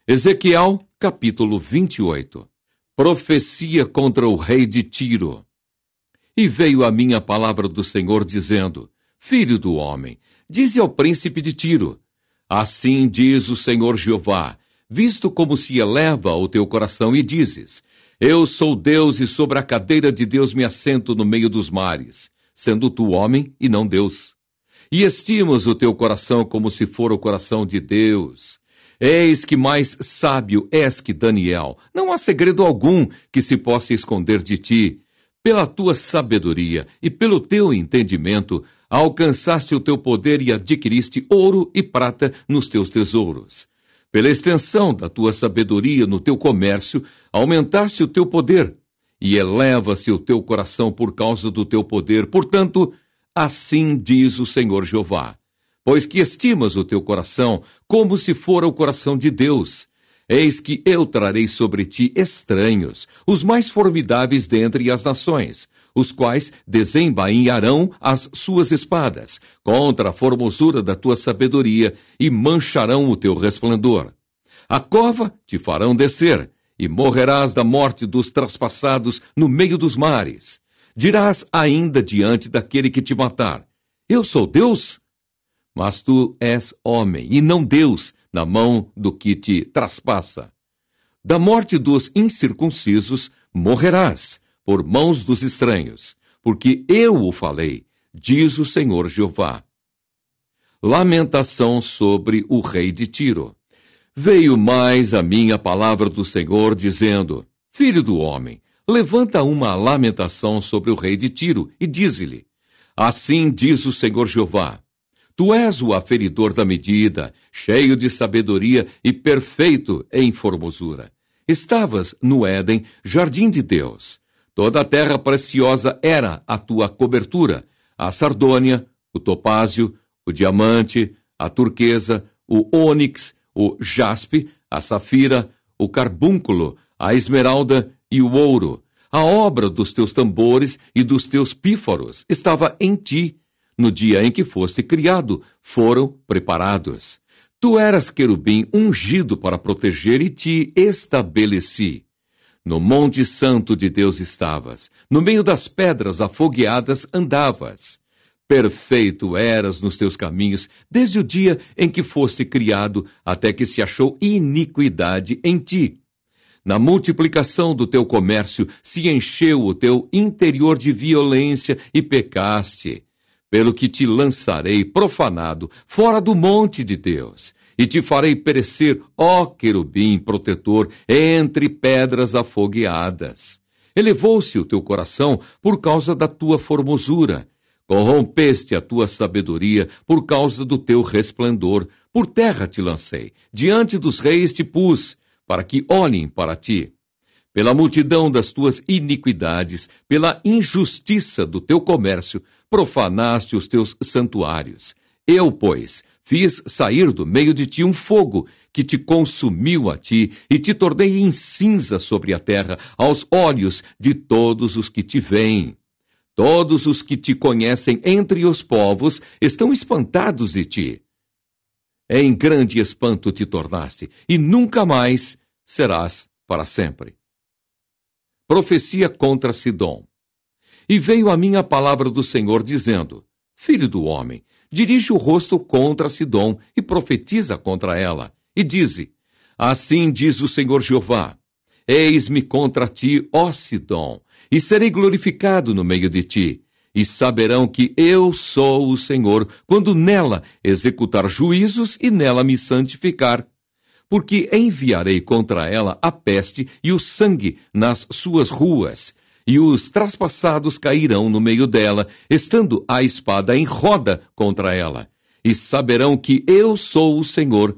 Ezequiel, capítulo 28. Profecia contra o rei de Tiro. E veio a mim a palavra do Senhor, dizendo: Filho do homem, dize ao príncipe de Tiro: Assim diz o Senhor Jeová, visto como se eleva o teu coração, e dizes: Eu sou Deus, e sobre a cadeira de Deus me assento no meio dos mares, sendo tu homem e não Deus. E estimas o teu coração como se for o coração de Deus. Eis que mais sábio és que Daniel. Não há segredo algum que se possa esconder de ti. Pela tua sabedoria e pelo teu entendimento, alcançaste o teu poder e adquiriste ouro e prata nos teus tesouros. Pela extensão da tua sabedoria no teu comércio, aumentaste o teu poder, e eleva-se o teu coração por causa do teu poder. Portanto, assim diz o Senhor Jeová: Pois que estimas o teu coração como se fora o coração de Deus, eis que eu trarei sobre ti estranhos, os mais formidáveis dentre as nações, os quais desembainharão as suas espadas contra a formosura da tua sabedoria e mancharão o teu resplendor. A cova te farão descer, e morrerás da morte dos traspassados no meio dos mares. Dirás ainda diante daquele que te matar: Eu sou Deus? Mas tu és homem, e não Deus, na mão do que te traspassa. Da morte dos incircuncisos morrerás, por mãos dos estranhos, porque eu o falei, diz o Senhor Jeová. Lamentação sobre o rei de Tiro. Veio mais a mim a palavra do Senhor, dizendo: Filho do homem, levanta uma lamentação sobre o rei de Tiro, e dize-lhe: Assim diz o Senhor Jeová: Tu és o aferidor da medida, cheio de sabedoria e perfeito em formosura. Estavas no Éden, jardim de Deus. Toda a terra preciosa era a tua cobertura: a sardônia, o topázio, o diamante, a turquesa, o ônix, o jaspe, a safira, o carbúnculo, a esmeralda e o ouro. A obra dos teus tambores e dos teus pífaros estava em ti. No dia em que foste criado, foram preparados. Tu eras querubim ungido para proteger, e te estabeleci. No monte santo de Deus estavas, no meio das pedras afogueadas andavas. Perfeito eras nos teus caminhos, desde o dia em que foste criado, até que se achou iniquidade em ti. Na multiplicação do teu comércio se encheu o teu interior de violência e pecaste. Pelo que te lançarei profanado fora do monte de Deus, e te farei perecer, ó querubim protetor, entre pedras afogueadas. Elevou-se o teu coração por causa da tua formosura. Corrompeste a tua sabedoria por causa do teu resplendor. Por terra te lancei, diante dos reis te pus, para que olhem para ti. Pela multidão das tuas iniquidades, pela injustiça do teu comércio, profanaste os teus santuários. Eu, pois, fiz sair do meio de ti um fogo, que te consumiu a ti, e te tornei em cinza sobre a terra, aos olhos de todos os que te veem. Todos os que te conhecem entre os povos estão espantados de ti. Em grande espanto te tornaste, e nunca mais serás para sempre. Profecia contra Sidom. E veio a mim a palavra do Senhor, dizendo: Filho do homem, dirige o rosto contra Sidom e profetiza contra ela. E dize: Assim diz o Senhor Jeová: Eis-me contra ti, ó Sidom, e serei glorificado no meio de ti. E saberão que eu sou o Senhor, quando nela executar juízos e nela me santificar. Porque enviarei contra ela a peste e o sangue nas suas ruas, e os traspassados cairão no meio dela, estando a espada em roda contra ela. E saberão que eu sou o Senhor.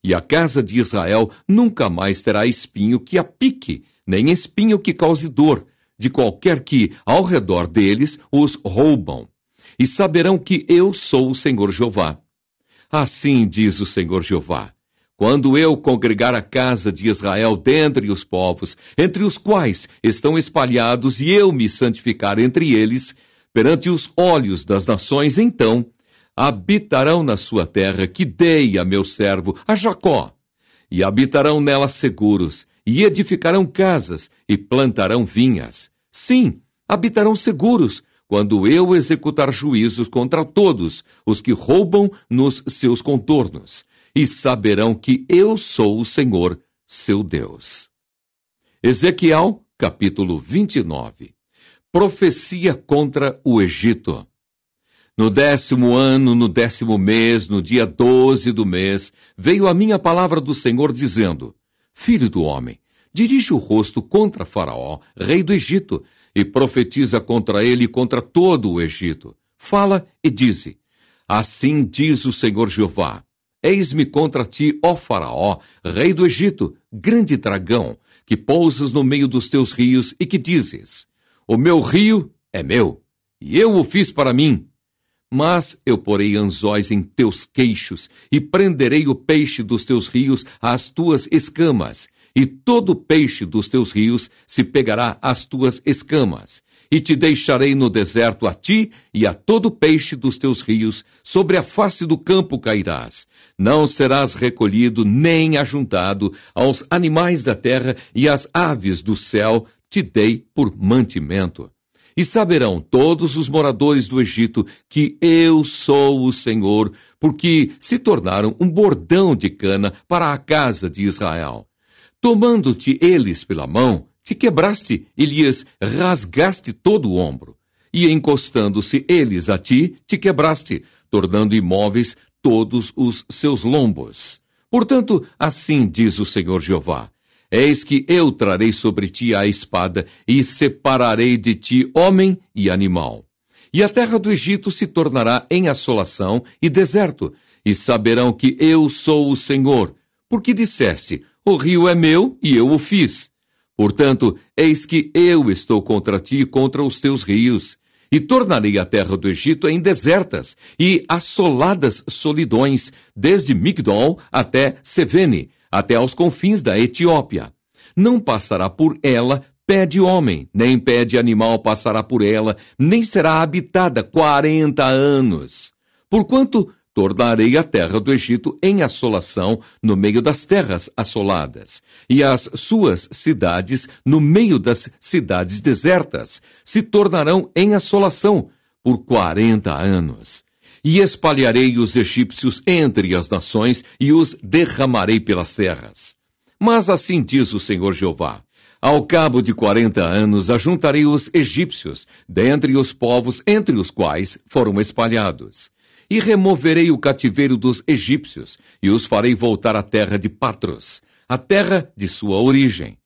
E a casa de Israel nunca mais terá espinho que a pique, nem espinho que cause dor, de qualquer que, ao redor deles, os roubam. E saberão que eu sou o Senhor Jeová. Assim diz o Senhor Jeová: Quando eu congregar a casa de Israel dentre os povos, entre os quais estão espalhados, e eu me santificar entre eles, perante os olhos das nações, então habitarão na sua terra, que dei a meu servo, a Jacó. e habitarão nela seguros, e edificarão casas, e plantarão vinhas. Sim, habitarão seguros, quando eu executar juízos contra todos os que roubam nos seus contornos, e saberão que eu sou o Senhor, seu Deus. Ezequiel, capítulo 29. Profecia contra o Egito. No 10º ano, no 10º mês, no dia 12 do mês, veio a minha palavra do Senhor dizendo: Filho do homem, dirige o rosto contra Faraó, rei do Egito, e profetiza contra ele e contra todo o Egito. Fala e dize: Assim diz o Senhor Jeová: Eis-me contra ti, ó Faraó, rei do Egito, grande dragão, que pousas no meio dos teus rios e que dizes: O meu rio é meu, e eu o fiz para mim. Mas eu porei anzóis em teus queixos, e prenderei o peixe dos teus rios às tuas escamas, e todo peixe dos teus rios se pegará às tuas escamas. E te deixarei no deserto a ti e a todo peixe dos teus rios, sobre a face do campo cairás. Não serás recolhido nem ajuntado aos animais da terra, e às aves do céu te dei por mantimento. E saberão todos os moradores do Egito que eu sou o Senhor, porque se tornaram um bordão de cana para a casa de Israel. Tomando-te eles pela mão, te quebraste e lhes rasgaste todo o ombro. E encostando-se eles a ti, te quebraste, tornando imóveis todos os seus lombos. Portanto, assim diz o Senhor Jeová: Eis que eu trarei sobre ti a espada, e separarei de ti homem e animal. E a terra do Egito se tornará em assolação e deserto, e saberão que eu sou o Senhor, porque disseste: O rio é meu, e eu o fiz. Portanto, eis que eu estou contra ti e contra os teus rios, e tornarei a terra do Egito em desertas, e assoladas solidões, desde Migdol até Sevene, até aos confins da Etiópia. Não passará por ela pé de homem, nem pé de animal passará por ela, nem será habitada 40 anos. Porquanto tornarei a terra do Egito em assolação no meio das terras assoladas, e as suas cidades no meio das cidades desertas se tornarão em assolação por 40 anos. E espalharei os egípcios entre as nações e os derramarei pelas terras. Mas assim diz o Senhor Jeová: Ao cabo de 40 anos ajuntarei os egípcios dentre os povos entre os quais foram espalhados. E removerei o cativeiro dos egípcios, e os farei voltar à terra de Patros, a terra de sua origem.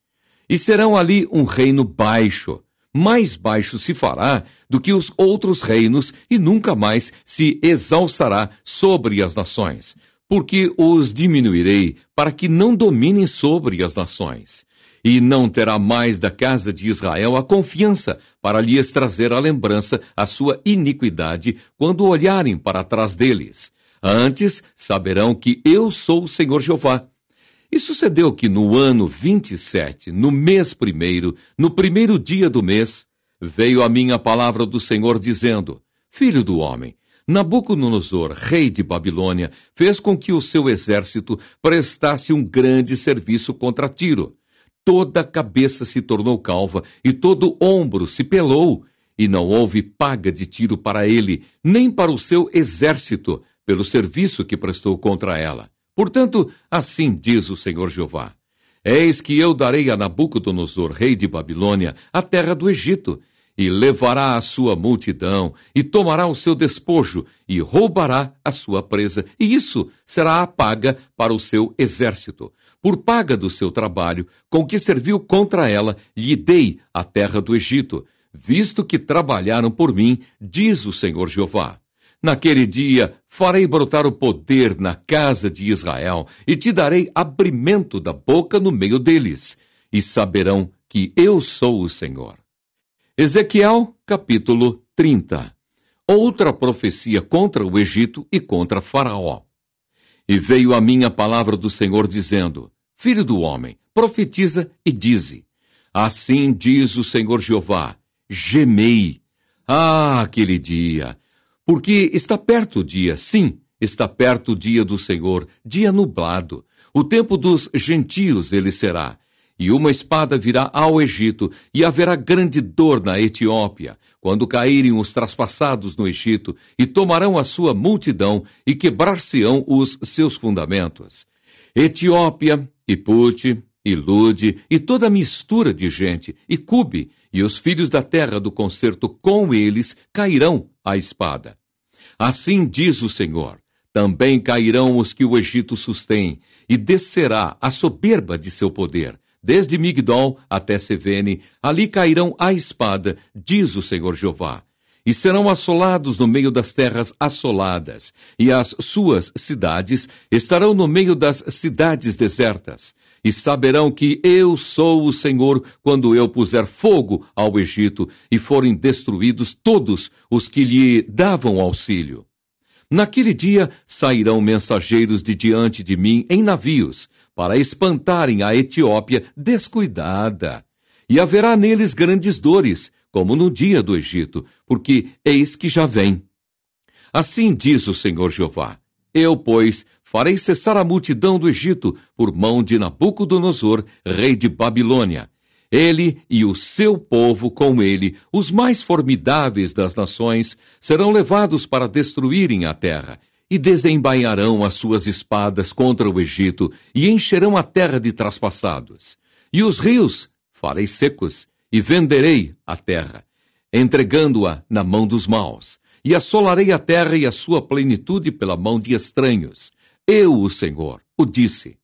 E serão ali um reino baixo, mais baixo se fará do que os outros reinos, e nunca mais se exalçará sobre as nações, porque os diminuirei para que não dominem sobre as nações. E não terá mais da casa de Israel a confiança para lhes trazer à lembrança a sua iniquidade quando olharem para trás deles. Antes saberão que eu sou o Senhor Jeová. E sucedeu que no ano 27, no mês primeiro, no primeiro dia do mês, veio a minha palavra do Senhor dizendo: Filho do homem, Nabucodonosor, rei de Babilônia, fez com que o seu exército prestasse um grande serviço contra Tiro. Toda a cabeça se tornou calva e todo o ombro se pelou, e não houve paga de Tiro para ele, nem para o seu exército, pelo serviço que prestou contra ela. Portanto, assim diz o Senhor Jeová: Eis que eu darei a Nabucodonosor, rei de Babilônia, a terra do Egito, e levará a sua multidão, e tomará o seu despojo, e roubará a sua presa, e isso será a paga para o seu exército. Por paga do seu trabalho, com que serviu contra ela, lhe dei a terra do Egito, visto que trabalharam por mim, diz o Senhor Jeová. Naquele dia farei brotar o poder na casa de Israel, e te darei abrimento da boca no meio deles, e saberão que eu sou o Senhor. Ezequiel, capítulo 30. Outra profecia contra o Egito e contra Faraó. E veio a minha palavra do Senhor dizendo: Filho do homem, profetiza e dize: Assim diz o Senhor Jeová: Gemei. Ah, aquele dia! Porque está perto o dia, sim, está perto o dia do Senhor, dia nublado, O tempo dos gentios ele será. E uma espada virá ao Egito, e haverá grande dor na Etiópia, quando caírem os traspassados no Egito, e tomarão a sua multidão, e quebrar-se-ão os seus fundamentos. Etiópia, e Pute, e Lude, e toda a mistura de gente, e Cube, e os filhos da terra do concerto com eles cairão à espada. Assim diz o Senhor, também cairão os que o Egito sustém, e descerá a soberba de seu poder. Desde Migdol até Sevene, ali cairão à espada, diz o Senhor Jeová. E serão assolados no meio das terras assoladas, e as suas cidades estarão no meio das cidades desertas. E saberão que eu sou o Senhor quando eu puser fogo ao Egito, e forem destruídos todos os que lhe davam auxílio. Naquele dia sairão mensageiros de diante de mim em navios, para espantarem a Etiópia descuidada. E haverá neles grandes dores, como no dia do Egito, porque eis que já vem. Assim diz o Senhor Jeová: eu, pois, farei cessar a multidão do Egito por mão de Nabucodonosor, rei de Babilônia. Ele e o seu povo com ele, os mais formidáveis das nações, serão levados para destruírem a terra, e desembainharão as suas espadas contra o Egito, e encherão a terra de traspassados. E os rios farei secos, e venderei a terra, entregando-a na mão dos maus. E assolarei a terra e a sua plenitude pela mão de estranhos. Eu, o Senhor, o disse.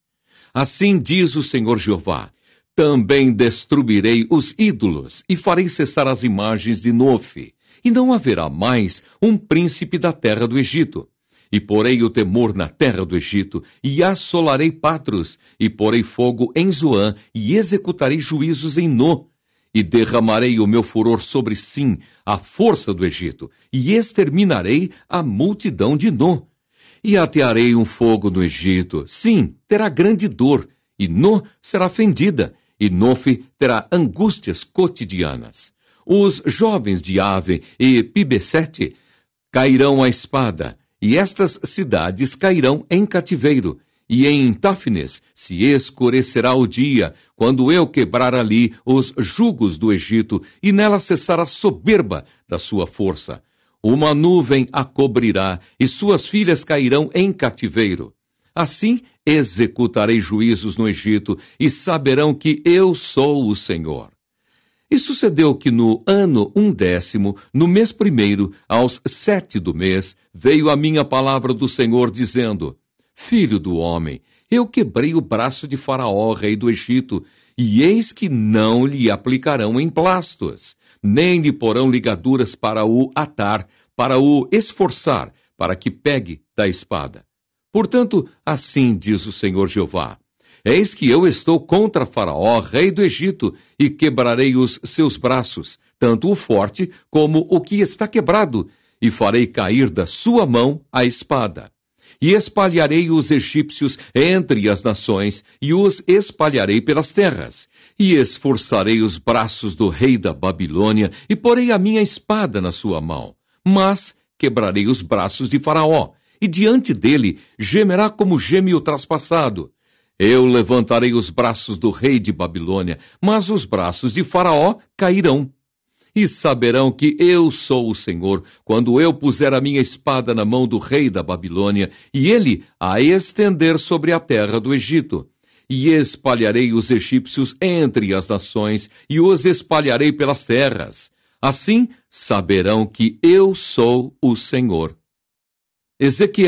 Assim diz o Senhor Jeová: também destruirei os ídolos, e farei cessar as imagens de Nofe, e não haverá mais um príncipe da terra do Egito. E porei o temor na terra do Egito, e assolarei Patros, e porei fogo em Zoã, e executarei juízos em No. E derramarei o meu furor sobre Sim, a força do Egito, e exterminarei a multidão de No. E atearei um fogo no Egito, sim, terá grande dor, e No será fendida, e Nofe terá angústias cotidianas. Os jovens de Ave e Pibesete cairão à espada, e estas cidades cairão em cativeiro, e em Táfnis se escurecerá o dia, quando eu quebrar ali os jugos do Egito, e nela cessar a soberba da sua força. Uma nuvem a cobrirá, e suas filhas cairão em cativeiro. Assim executarei juízos no Egito, e saberão que eu sou o Senhor. E sucedeu que no ano 10º, no mês 1º, aos 7 do mês, veio a minha palavra do Senhor, dizendo: Filho do homem, eu quebrei o braço de Faraó, rei do Egito, e eis que não lhe aplicarão emplastos, nem lhe porão ligaduras para o atar, para o esforçar, para que pegue da espada. Portanto, assim diz o Senhor Jeová: eis que eu estou contra Faraó, rei do Egito, e quebrarei os seus braços, tanto o forte como o que está quebrado, e farei cair da sua mão a espada. E espalharei os egípcios entre as nações, e os espalharei pelas terras. E esforçarei os braços do rei da Babilônia, e porei a minha espada na sua mão. Mas quebrarei os braços de Faraó, e diante dele gemerá como geme o traspassado. Eu levantarei os braços do rei de Babilônia, mas os braços de Faraó cairão. E saberão que eu sou o Senhor, quando eu puser a minha espada na mão do rei da Babilônia, e ele a estender sobre a terra do Egito. E espalharei os egípcios entre as nações, e os espalharei pelas terras. Assim saberão que eu sou o Senhor. Ezequiel